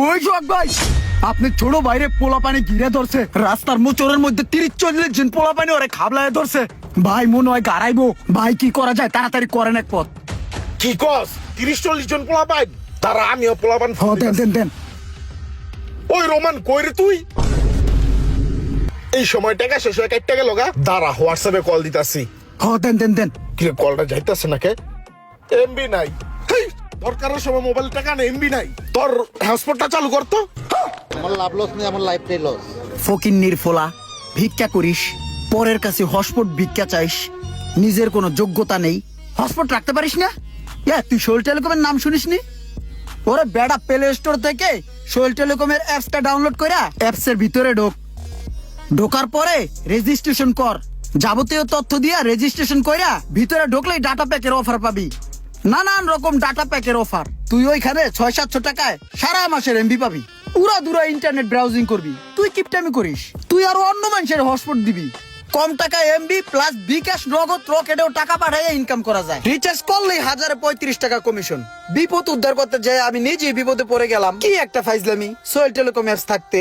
ওই সোহাগ ভাই, আপনি ছোট বাইরে পোলা পানি ঘিরে ধরছে, রাস্তার মোচরের মধ্যে 30-40 জন পোলা পানি ওরে খাবলায় ধরছে ভাই, মনে হয় গাড়াইবো ভাই। কি করা যায়, তাড়াতাড়ি করেন এক পথ। কি কস 30-40 জন পোলাপান? তারা আমিও পোলাপান। দেন দেন দেন। ওই রোমান কই রে তুই? এই সময় টাকা শেষ হয়ে কাটতে গেল গা। দাঁড়া হোয়াটসঅ্যাপে কল দিতাছি। দেন দেন দেন। কি কলটা যাইতাছে না কে? এমবি নাই। হেই, দরকারের সময় মোবাইল টাকা না এমবি নাই। তোর হটস্পটটা চালু কর তো। আমার লাভ লস নেই, আমার লাইফটাই লস। ফকিন্নির ফোলা, ভিক্ষা করিস, পরের কাছে হসপট ভিক্ষা চাইস, নিজের কোনো যোগ্যতা নেই, হসপট রাখতে পারিস না। তুই সোহেল টেলিকমের নাম শুনিসনি? ওরে বেড়া, প্লে স্টোর থেকে সোহেল টেলিকমের অ্যাপসটা ডাউনলোড কইরা অ্যাপসের ভিতরে ঢোকার পরে রেজিস্ট্রেশন কর। যাবতীয় তথ্য দিয়া রেজিস্ট্রেশন কইরা ভিতরে ঢুকলেই ডাটা প্যাকের অফার পাবি, নানান রকম ডাটা প্যাকের অফার। তুই ওইখানে 600-700 টাকায় সারা মাসের এমবি পাবি। উড়া দুরা ইন্টারনেট ব্রাউজিং করবি। তুই কিপটামি করিস, তুই আরো অন্য মানুষের হটস্পট দিবি। কম টাকা এমবি প্লাস বিকাশ নগদ রকেটেও টাকা পাঠাইয়া ইনকাম করা যায়। রিচার্জ করলেই 1035 টাকা কমিশন। বিপদ উদ্ধার করতে যায় আমি নিজেই বিপদে পড়ে গেলাম। কি একটা ফাইজলামি সোহেল টেলিকম অ্যাপস থাকতে।